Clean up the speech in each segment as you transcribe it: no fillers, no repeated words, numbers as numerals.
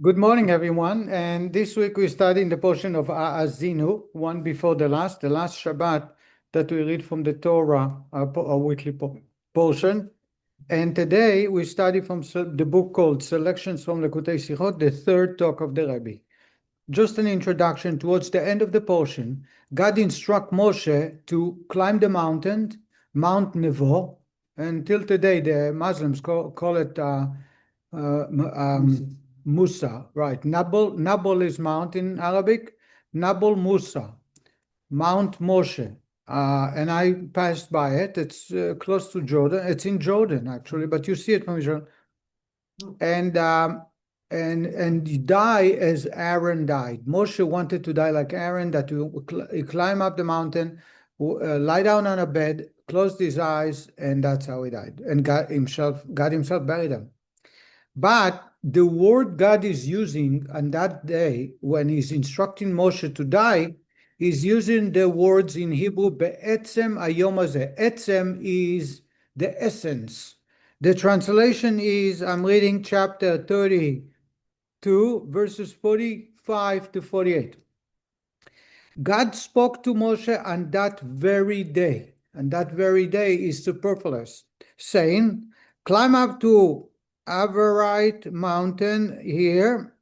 Good morning, everyone. And this week we're studying the portion of Haazinu, one before the last Shabbat that we read from the Torah, our weekly portion. And today we study from the book called Selections from Likutei Sichos, the third talk of the Rebbe. Just an introduction. Towards the end of the portion, God instructs Moshe to climb the mountain, Mount Nevo. Until today, the Muslims call it Musa, right? Nabal is mount in Arabic. Nabal Musa, Mount Moshe. And I passed by it. It's close to Jordan. It's in Jordan, actually, but you see it from Israel. And you die as Aaron died. Moshe wanted to die like Aaron, that he climb up the mountain, lie down on a bed, closed his eyes, and that's how he died. And God himself buried him. But the word God is using on that day when he's instructing Moshe to die is using the words in Hebrew, בעצם היום הזה. עצם is the essence. The translation is, I'm reading chapter 32, verses 45 to 48. God spoke to Moshe on that very day, and that very day is superfluous, saying, climb up to Averite mountain here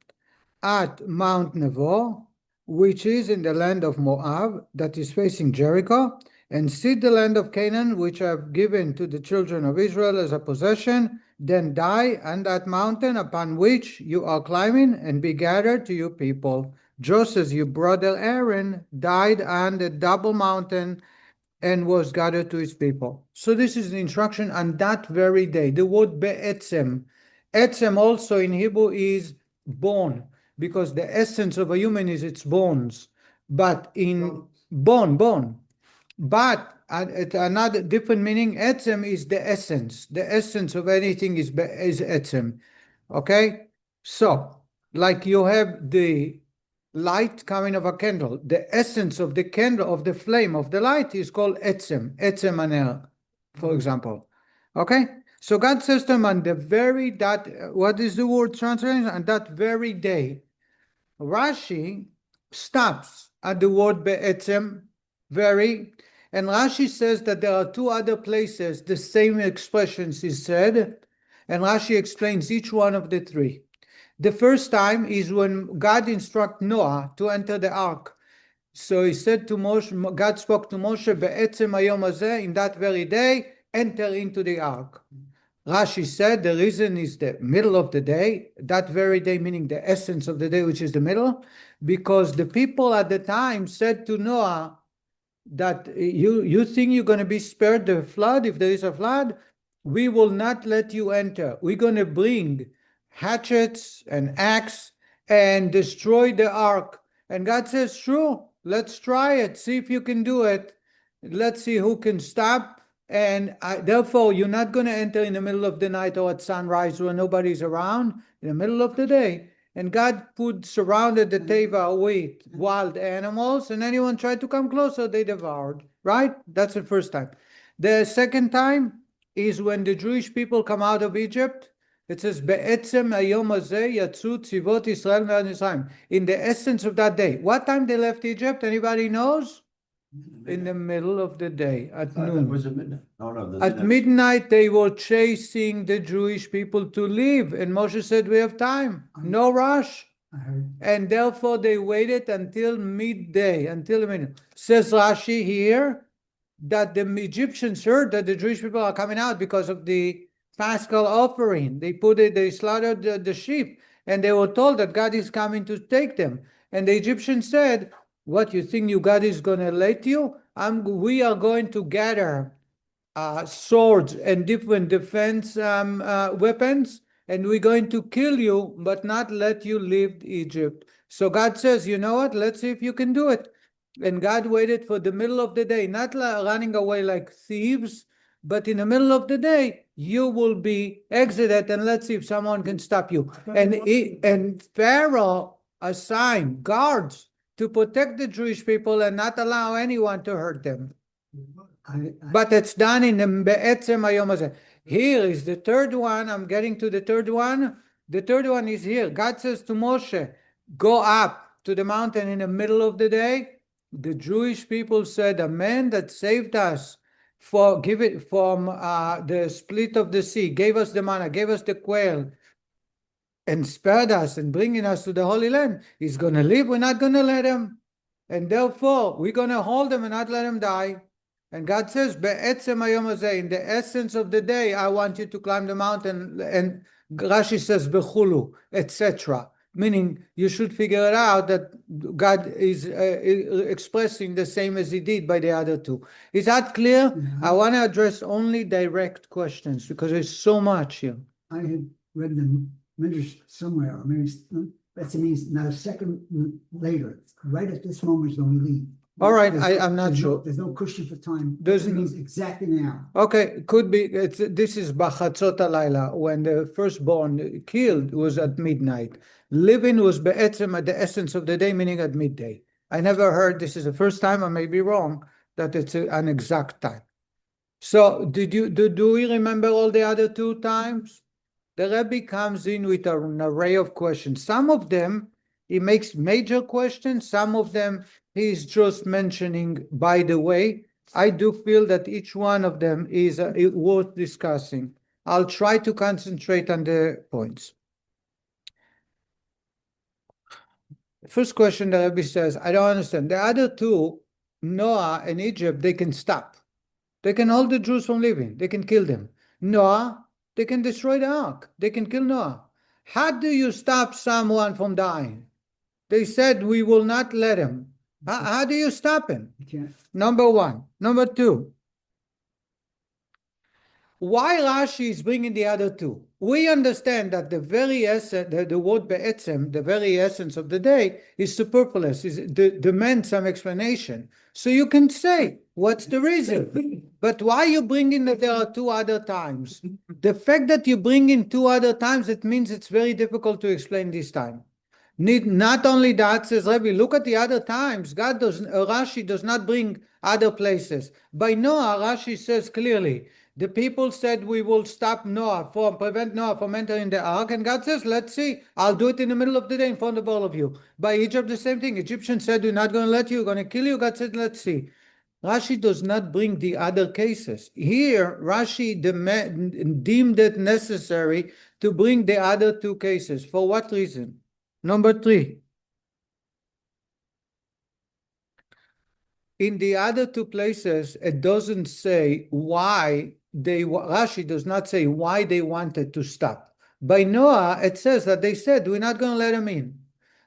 at Mount Nevo, which is in the land of Moab, that is facing Jericho, and see the land of Canaan, which I have given to the children of Israel as a possession. Then die on that mountain upon which you are climbing, and be gathered to your people, just as your brother Aaron died on the double mountain and was gathered to his people. So this is the instruction on that very day. The word be'etzem. Etzem also in Hebrew is bone, because the essence of a human is its bones. But in bone. But at another different meaning, etzem is the essence. The essence of anything is etzem. Okay? So, like you have the light coming of a candle. The essence of the candle, of the flame of the light, is called etzem aner, for example. Okay? So God says to him on the very, what is the word translation? On that very day, Rashi stops at the word be'etzem, very, and Rashi says that there are two other places the same expressions is said, and Rashi explains each one of the three. The first time is when God instructed Noah to enter the ark. So he said to Moshe, God spoke to Moshe, בעצם היום הזה, in that very day, enter into the ark. Rashi said the reason is the middle of the day, that very day meaning the essence of the day, which is the middle, because the people at the time said to Noah that you think you're going to be spared the flood if there is a flood? We will not let you enter. We're going to bring hatchets and axe and destroy the ark. And God says, sure, let's try it. See if you can do it. Let's see who can stop. And therefore, you're not going to enter in the middle of the night or at sunrise when nobody's around, in the middle of the day. And God surrounded the teva with wild animals, and anyone tried to come closer, they devoured. Right? That's the first time. The second time is when the Jewish people come out of Egypt. It says, בעצם היום הזה יצאו צבאות ישראל מארץ מצרים. In the essence of that day. What time they left Egypt? Anybody knows? In the middle of the day, at noon. Was it midnight? No, at midnight, they were chasing the Jewish people to leave. And Moshe said, we have time, no rush. And therefore, they waited until midday, until midnight. Says Rashi here that the Egyptians heard that the Jewish people are coming out because of the Paschal offering. They slaughtered the sheep, and they were told that God is coming to take them. And the Egyptians said, what, you think God is going to let you? We are going to gather swords and different defense weapons, and we're going to kill you, but not let you leave Egypt. So God says, you know what? Let's see if you can do it. And God waited for the middle of the day, not running away like thieves, but in the middle of the day, you will be exited, and let's see if someone can stop you. And Pharaoh assigned guards to protect the Jewish people and not allow anyone to hurt them. But it's done in the בעצם היום הזה. Here is the third one. I'm getting to the third one. The third one is here. God says to Moshe, go up to the mountain in the middle of the day. The Jewish people said, a man that saved us from the split of the sea, gave us the manna, gave us the quail, and spared us and bringing us to the Holy Land, he's going to live. We're not going to let him. And therefore, we're going to hold him and not let him die. And God says, בעצם היום הזה, in the essence of the day, I want you to climb the mountain. And Rashi says, bechulu, etc. Meaning, you should figure it out that God is expressing the same as he did by the other two. Is that clear? Mm-hmm. I want to address only direct questions because there's so much here. I had read them somewhere, or maybe that means not a second later, right at this moment when we leave. All right, I'm not sure. There's no cushion for time. There's It means exactly now. Okay, could be. This is Bachatzot Laila, when the firstborn killed was at midnight. Living was be'etzem at the essence of the day, meaning at midday. I never heard, this is the first time, I may be wrong, that it's an exact time. So do we remember all the other two times? The Rebbe comes in with an array of questions. Some of them, he makes major questions. Some of them, he's just mentioning, by the way. I do feel that each one of them is worth discussing. I'll try to concentrate on the points. First question, the Rebbe says, I don't understand. The other two, Noah and Egypt, they can stop. They can hold the Jews from living. They can kill them. Noah, they can destroy the ark. They can kill Noah. How do you stop someone from dying? They said, we will not let him. How do you stop him? You can't. Number one. Number two. Why Rashi is bringing the other two? We understand that the very essence, the word be'etzem, the very essence of the day, is superfluous, demands some explanation. So you can say, what's the reason? But why you bring in that there are two other times? The fact that you bring in two other times, it means it's very difficult to explain this time. Not only that, says Rebbe, look at the other times. Rashi does not bring other places. By Noah, Rashi says clearly, the people said we will stop Noah, prevent Noah from entering the ark, and God says, let's see, I'll do it in the middle of the day in front of all of you. By Egypt, the same thing. Egyptians said, we're not going to let you, we're going to kill you. God said, let's see. Rashi does not bring the other cases. Here, Rashi deemed it necessary to bring the other two cases. For what reason? Number three. In the other two places, it doesn't say why Rashi does not say why they wanted to stop. By Noah, it says that they said, we're not going to let him in.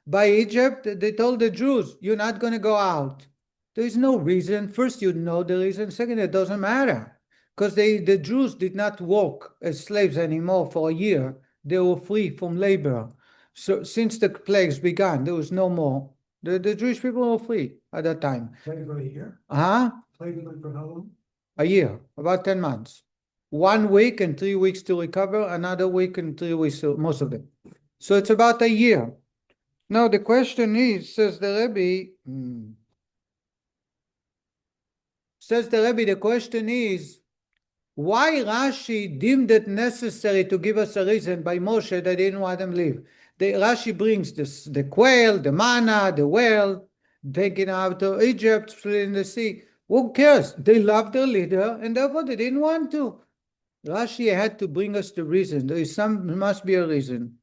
By Egypt, they told the Jews, you're not going to go out. There is no reason. First, you know the reason. Second, it doesn't matter. Because the Jews did not work as slaves anymore for a year. They were free from labor. So since the plagues began, there was no more. The Jewish people were free at that time. Plague for a year? Plague for how long? A year, about 10 months. 1 week and 3 weeks to recover, another week and 3 weeks, most of them. So it's about a year. Now the question is, says the Rebbe, the question is, why Rashi deemed it necessary to give us a reason by Moshe that they didn't want them to leave? Rashi brings the quail, the manna, the well, taken out to Egypt, split in the sea. Who cares? They loved their leader, and therefore they didn't want to. Rashi had to bring us the reason. There must be a reason.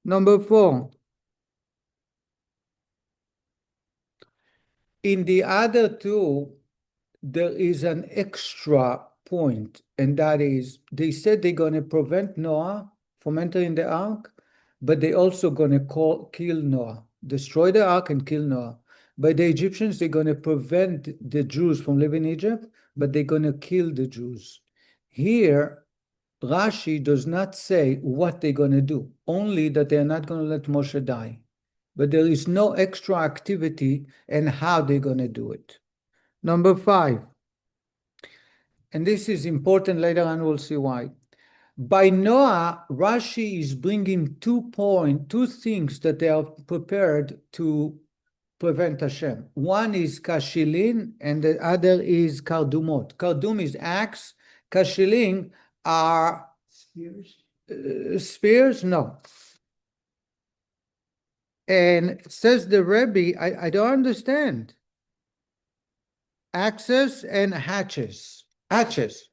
Number 4. In the other two, there is an extra point, and that is, they said they're going to prevent Noah from entering the ark, but they also going to kill Noah, destroy the ark and kill Noah. By the Egyptians, they're going to prevent the Jews from living in Egypt, but they're going to kill the Jews. Here, Rashi does not say what they're going to do, only that they're not going to let Moshe die. But there is no extra activity and how they're going to do it. Number 5, and this is important later on, we'll see why. By Noah, Rashi is bringing 2 things that they are prepared to prevent Hashem. One is kashilin, and the other is kardumot. Kardum is axe. Kashilin are spears. spears? No. And says the Rebbe, I don't understand. Axes and hatches. Hatches.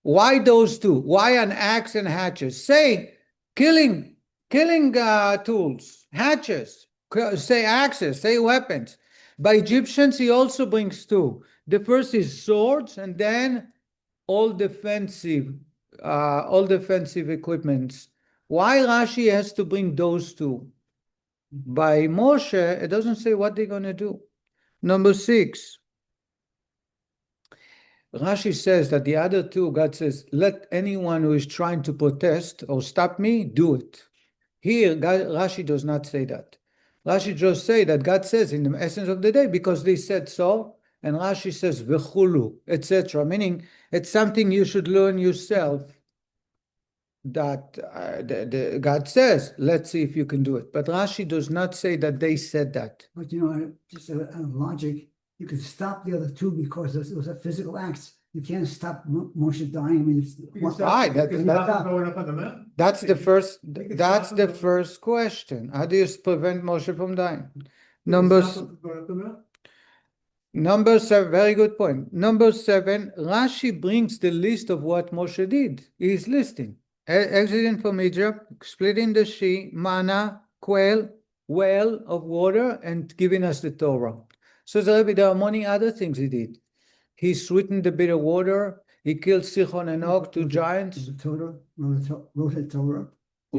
Why those two? Why an axe and hatches? Say killing tools, hatches. Say axes, say weapons. By Egyptians, he also brings two. The first is swords, and then all defensive equipments. Why Rashi has to bring those two? By Moshe, it doesn't say what they're going to do. Number 6. Rashi says that the other two, God says, let anyone who is trying to protest or stop me, do it. Here, Rashi does not say that. Rashi just say that God says in the essence of the day, because they said so, and Rashi says, v'chulu, etc., meaning it's something you should learn yourself, that God says, let's see if you can do it. But Rashi does not say that they said that. But just a logic, you could stop the other two because it was a physical act. You can't stop Moshe dying. I mean, that's the first. That's the first question. How do you prevent Moshe from dying? Number 7. Very good point. Number 7. Rashi brings the list of what Moshe did. He's listing: exiting from Egypt, splitting the sea, manna, quail, well of water, and giving us the Torah. So there are many other things he did. He sweetened the bitter water. He killed Sichon and Og, 2 giants. The Torah, wrote the Torah. He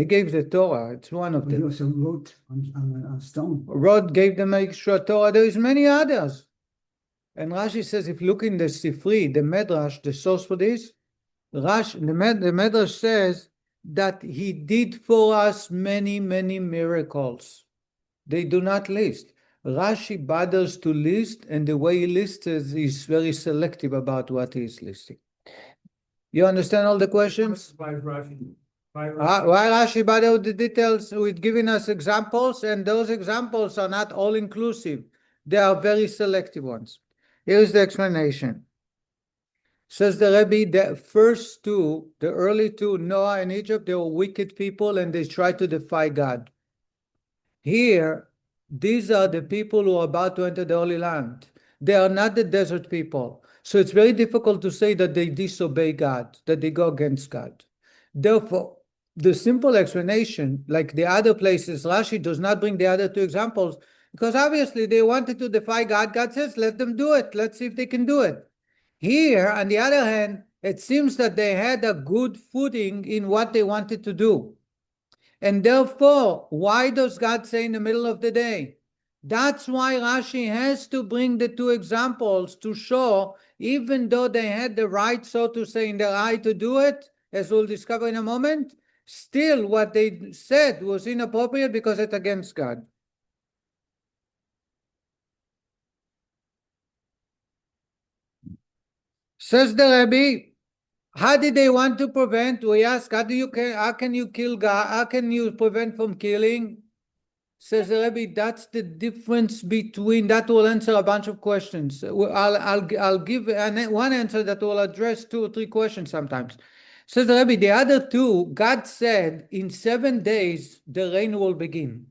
gave the Torah. It's one of them. He also wrote on stone. Gave them extra Torah. There is many others. And Rashi says, if you look in the Sifri, the Medrash, the source for this, the Medrash says that he did for us many, many miracles. They do not list. Rashi bothers to list, and the way he lists is very selective about what he is listing. You understand all the questions? Why Rashi? Why Rashi bothers with the details, with giving us examples, and those examples are not all inclusive. They are very selective ones. Here's the explanation. Says the Rebbe, the first two, the early two, Noah and Egypt, they were wicked people and they tried to defy God. Here, these are the people who are about to enter the Holy Land. They are not the desert people. So it's very difficult to say that they disobey God, that they go against God. Therefore, the simple explanation, like the other places, Rashi does not bring the other two examples, because obviously they wanted to defy God. God says, let them do it. Let's see if they can do it. Here, on the other hand, it seems that they had a good footing in what they wanted to do. And therefore, why does God say in the middle of the day? That's why Rashi has to bring the two examples to show, even though they had the right, so to say, in their eye to do it, as we'll discover in a moment, still what they said was inappropriate because it's against God. Says the Rebbe, how did they want to prevent? We ask, how can you kill God? How can you prevent from killing? Says the Rebbe, that's the difference between, that will answer a bunch of questions. I'll give one answer that will address 2 or 3 questions sometimes. Says the Rebbe, the other two, God said, in 7 days, the rain will begin.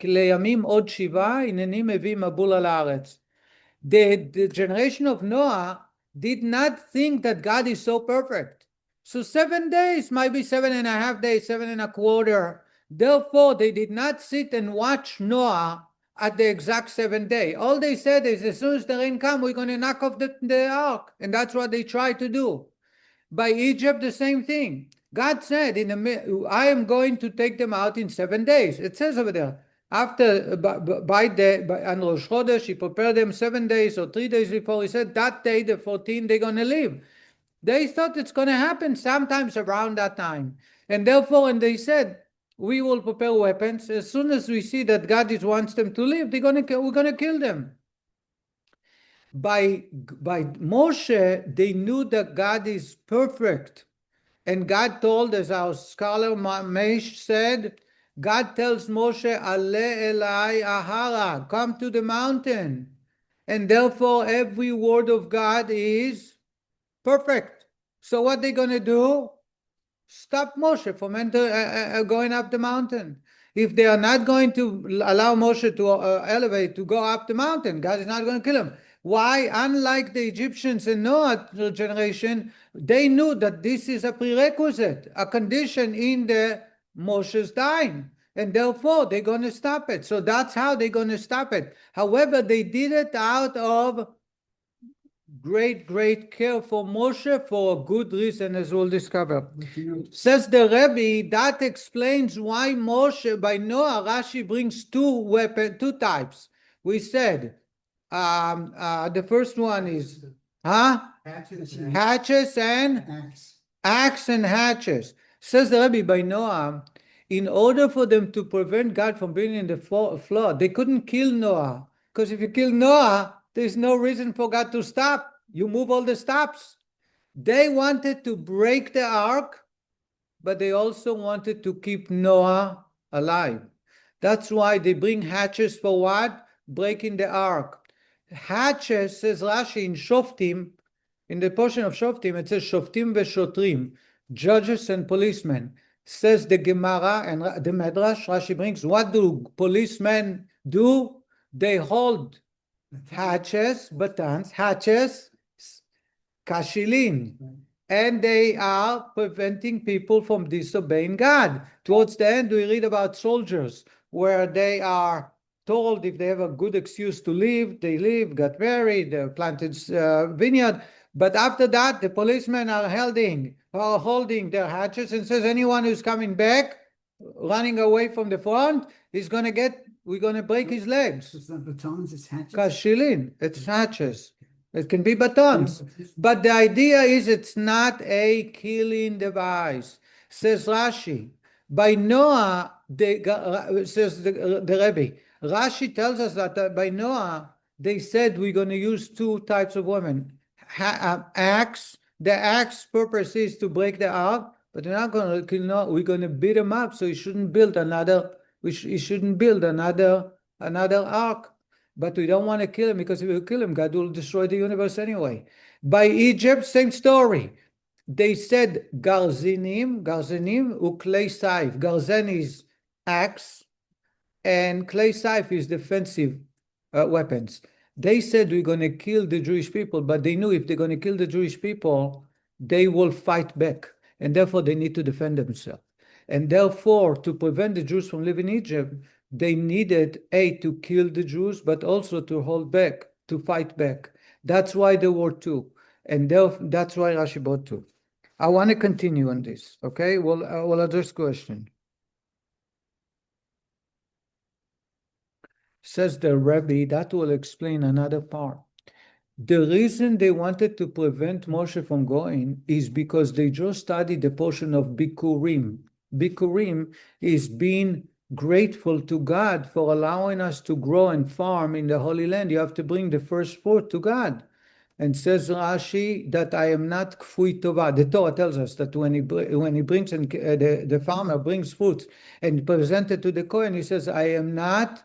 לימים עוד 7, הנני מביא מבול על הארץ. The generation of Noah did not think that God is so perfect. So 7 days might be 7.5 days, 7.25. Therefore, they did not sit and watch Noah at the exact 7th day. All they said is, as soon as the rain comes, we're going to knock off the ark. And that's what they tried to do. By Egypt, the same thing. God said, I am going to take them out in 7 days. It says over there. After, on Rosh Chodesh, he prepared them 7 days or 3 days before. He said that day, the 14th, they're going to leave. They thought it's going to happen sometimes around that time. And therefore, when they said, we will prepare weapons, as soon as we see that God wants them to leave, we're going to kill them. By Moshe, they knew that God is perfect. And God told, as our scholar Maish said, God tells Moshe, Ale Elai Ahara, come to the mountain. And therefore, every word of God is perfect. So what are they going to do? stop Moshe from going up the mountain. If they are not going to allow Moshe to elevate, to go up the mountain, God is not going to kill him. Why? Unlike the Egyptians in Noah's generation, they knew that this is a prerequisite, a condition in the Moshe's time. And therefore, they're going to stop it. So that's how they're going to stop it. However, they did it out of great care for Moshe for a good reason, as we'll discover. Says the Rebbe, that explains why Moshe, by Noah, Rashi brings two types. We said, the first one is, hatches and axe and hatches. Says the Rebbe, by Noah, in order for them to prevent God from bringing in the flood, they couldn't kill Noah. Because if you kill Noah, there's no reason for God to stop. You move all the stops. They wanted to break the ark, but they also wanted to keep Noah alive. That's why they bring hatches for what? Breaking the ark. Hatches, says Rashi in Shoftim, in the portion of Shoftim, it says Shoftim veShotrim, judges and policemen. Says the Gemara and the Medrash, Rashi brings, what do policemen do? They hold hatches, batons, hatches, kashilin, and they are preventing people from disobeying God. Towards the end, we read about soldiers where they are told if they have a good excuse to leave, they leave, got married, planted vineyard. But after that, the policemen are holding their hatchets and says anyone who's coming back, running away from the front, we're going to break his legs. It's not batons, it's hatches. Kashilin, it's hatches. It can be batons. But the idea is it's not a killing device. Says Rashi, by Noah, says the Rebbe, Rashi tells us that by Noah, they said we're going to use two types of women. Axe, the axe purpose is to break the ark, but we're not going to kill Noah. We're going to beat him up, so he shouldn't build another ark. But we don't want to kill him, because if we kill him, God will destroy the universe anyway. By Egypt, same story. They said garzinim, uklei saif. Garzen is axe, and klei saif is defensive weapons. They said we're going to kill the Jewish people, but they knew if they're going to kill the Jewish people, they will fight back, and therefore they need to defend themselves. And therefore, to prevent the Jews from leaving Egypt, they needed, to kill the Jews, but also to hold back, to fight back. That's why there were two. And that's why Rashi brought two. I want to continue on this, okay? We'll address question. Says the Rebbe, that will explain another part. The reason they wanted to prevent Moshe from going is because they just studied the portion of Bikurim. Bikurim is being grateful to God for allowing us to grow and farm in the Holy Land. You have to bring the first fruit to God. And says Rashi that I am not kfui tova. The Torah tells us that when he brings and the farmer brings fruit and presents it to the Kohen, he says, I am not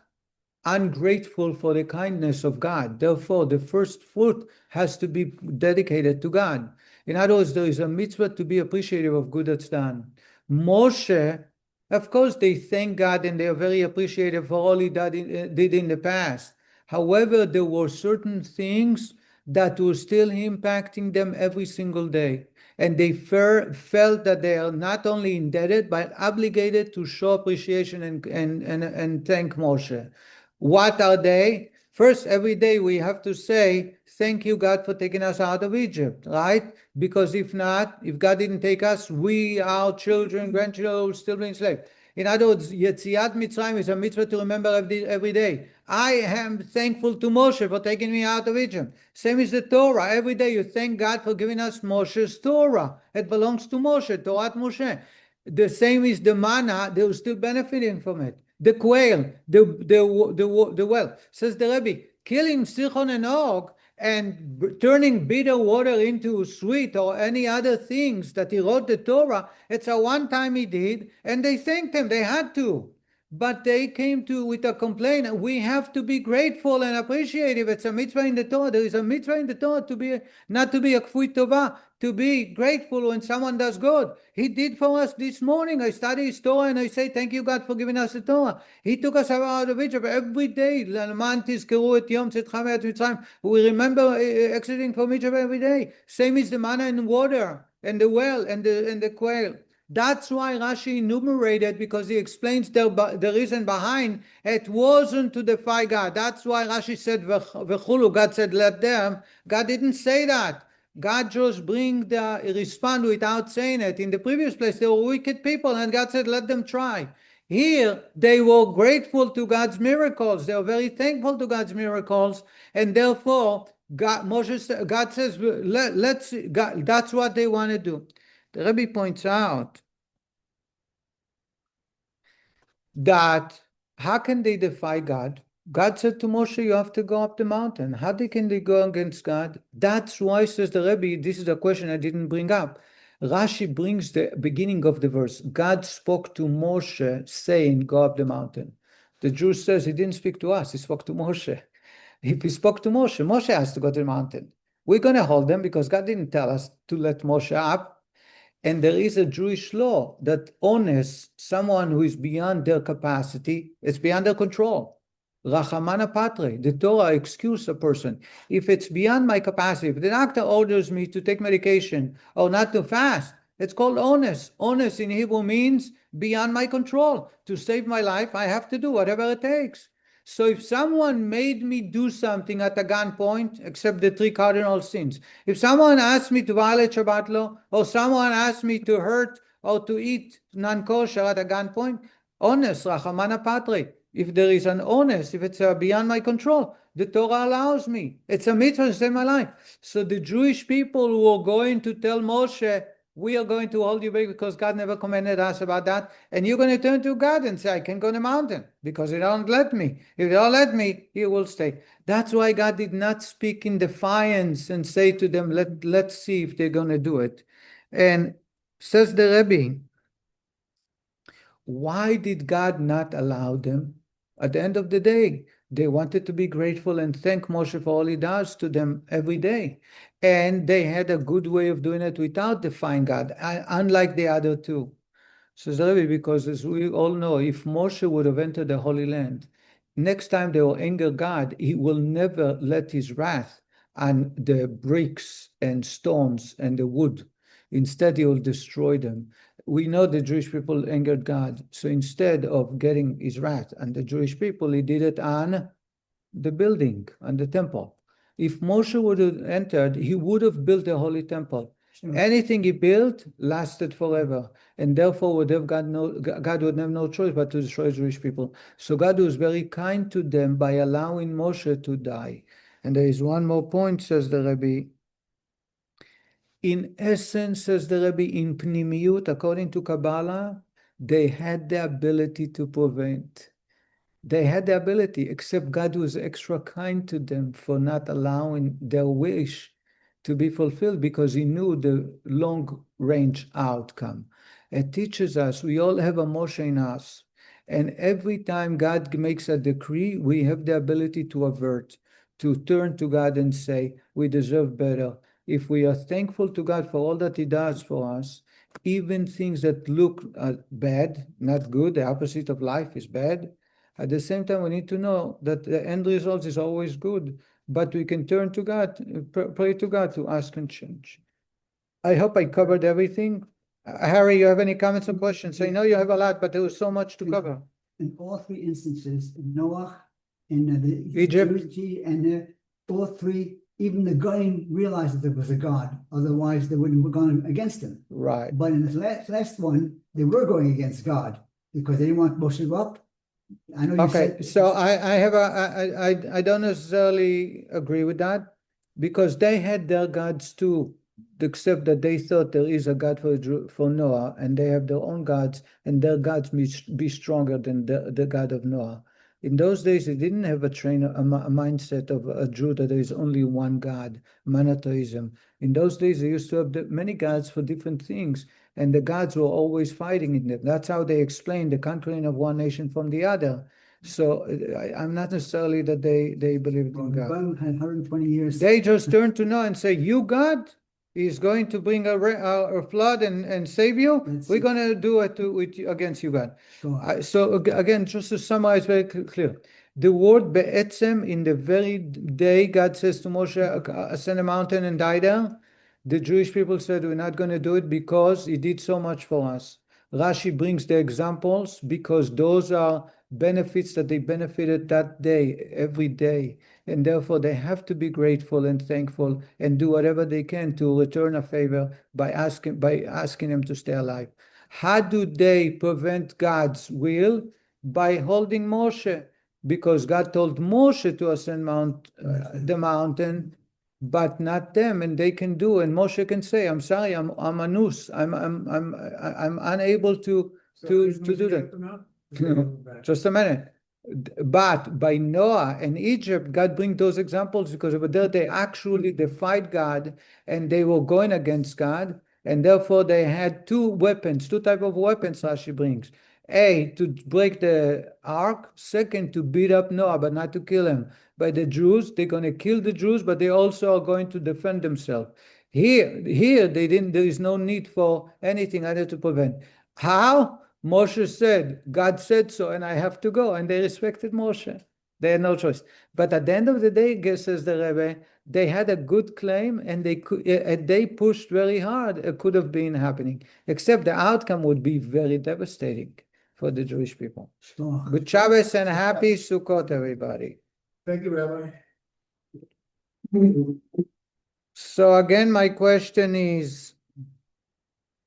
ungrateful for the kindness of God. Therefore, the first fruit has to be dedicated to God. In other words, there is a mitzvah to be appreciative of good that's done. Moshe, of course, they thank God and they are very appreciative for all he did in the past. However, there were certain things that were still impacting them every single day. And they felt that they are not only indebted, but obligated to show appreciation and thank Moshe. What are they? First, every day we have to say, thank you, God, for taking us out of Egypt, right? Because if not, if God didn't take us, we, our children, grandchildren, will still be enslaved. In other words, Yetziat Mitzrayim is a mitzvah to remember every day. I am thankful to Moshe for taking me out of Egypt. Same is the Torah. Every day you thank God for giving us Moshe's Torah. It belongs to Moshe, Torah Moshe. The same is the manna, they're still benefiting from it. The quail, the well. Says the Rebbe, killing Sichon and Og and turning bitter water into sweet or any other things that he wrote the Torah, it's a one time he did, and they thanked him, they had to. but they came with a complaint. We have to be grateful and appreciative. It's a mitzvah in the Torah. There is a mitzvah in the Torah to be not to be a kfui tova, to be grateful when someone does good. He did for us this morning. I study his Torah and I say, thank you, God, for giving us the Torah. He took us out of Egypt every day. We remember exiting from Egypt every day. Same is the manna and water and the well and the quail. That's why Rashi enumerated, because he explains the reason behind it wasn't to defy God. That's why Rashi said v'chulu. God said let them. God didn't say that. God just respond without saying it. In the previous place, they were wicked people, and God said let them try. Here, they were grateful to God's miracles. They were very thankful to God's miracles, and therefore God says let's. God, that's what they want to do. The Rebbe points out that how can they defy God? God said to Moshe, you have to go up the mountain. How can they go against God? That's why, says the Rebbe, this is a question I didn't bring up. Rashi brings the beginning of the verse. God spoke to Moshe saying, go up the mountain. The Jew says he didn't speak to us, he spoke to Moshe. If he spoke to Moshe, Moshe has to go to the mountain. We're going to hold them because God didn't tell us to let Moshe up. And there is a Jewish law that honors someone who is beyond their capacity, it's beyond their control. Rachamana patre, the Torah excuse a person. If it's beyond my capacity, if the doctor orders me to take medication or not to fast, it's called onus. Onus in Hebrew means beyond my control. To save my life, I have to do whatever it takes. So if someone made me do something at a gunpoint, except the 3 cardinal sins, if someone asked me to violate Shabbat law, or someone asked me to hurt or to eat non-kosher at a gunpoint, honest, rachamana patre. If there is an honest, if it's beyond my control, the Torah allows me. It's a mitzvah to save my life. So the Jewish people who are going to tell Moshe, we are going to hold you back because God never commanded us about that. And you're going to turn to God and say, I can go to the mountain because you don't let me. If you don't let me, he will stay. That's why God did not speak in defiance and say to them, let's see if they're going to do it. And says the Rebbe, why did God not allow them? At the end of the day, they wanted to be grateful and thank Moshe for all he does to them every day. And they had a good way of doing it without defying God, unlike the other two. So, Rebbe, because as we all know, if Moshe would have entered the Holy Land, next time they will anger God, he will never let his wrath on the bricks and stones and the wood. Instead, he will destroy them. We know the Jewish people angered God. So instead of getting his wrath on the Jewish people, he did it on the building, on the temple. If Moshe would have entered, he would have built a holy temple. Sure. Anything he built lasted forever. And therefore, God would have no choice but to destroy Jewish people. So God was very kind to them by allowing Moshe to die. And there is one more point, says the Rebbe. In essence, says the Rebbe, in Pnimiyut, according to Kabbalah, they had the ability to prevent. They had the ability, except God was extra kind to them for not allowing their wish to be fulfilled because he knew the long-range outcome. It teaches us, we all have a Moshe in us. And every time God makes a decree, we have the ability to avert, to turn to God and say, we deserve better. If we are thankful to God for all that he does for us, even things that look bad, not good, the opposite of life is bad, at the same time, we need to know that the end result is always good, but we can turn to God, pray to God to ask and change. I hope I covered everything. Harry, you have any comments or questions? I know you have a lot, but there was so much to cover. In all 3 instances, in Noah, in the Egypt, and all 3, even the Goyim realized that there was a God. Otherwise, they wouldn't have gone against him. Right. But in the last one, they were going against God because they didn't want Moshe to go up. I know you said. So I don't necessarily agree with that because they had their gods too, except that they thought there is a God for Noah, and they have their own gods, and their gods be stronger than the God of Noah. In those days, they didn't have a mindset of a Jew that there is only one God, monotheism. In those days, they used to have many gods for different things, and the gods were always fighting in them. That's how they explain the conquering of one nation from the other. So I'm not necessarily that they believed in God. Rabban had 120 years. They just turn to Noah and say, "You God is going to bring a flood and save you. We're going to do it against you, God." Sure. So again, just to summarize very clear, the word "be'etzem" in the very day God says to Moshe, "Ascend a mountain and die there," the Jewish people said, "We're not going to do it because he did so much for us." Rashi brings the examples because those are benefits that they benefited that day, every day. And therefore they have to be grateful and thankful and do whatever they can to return a favor by asking them to stay alive. How do they prevent God's will? By holding Moshe, because God told Moshe to ascend the mountain, but not them, and they can do. And Moshe can say, "I'm sorry, I'm anus. I'm unable to do that." Just a minute. But by Noah and Egypt, God brings those examples because over there they actually defied God and they were going against God, and therefore they had two types of weapons Rashi brings. A, to break the ark. Second, to beat up Noah, but not to kill him. By the Jews, they're going to kill the Jews, but they also are going to defend themselves. Here they didn't. There is no need for anything other to prevent. How? Moshe said, "God said so, and I have to go." And they respected Moshe. They had no choice. But at the end of the day, says the Rebbe, they had a good claim, and they pushed very hard. It could have been happening, except the outcome would be very devastating for the Jewish people. Sure. Good Shabbos and happy Sukkot, everybody. Thank you, Rabbi. So again, my question is,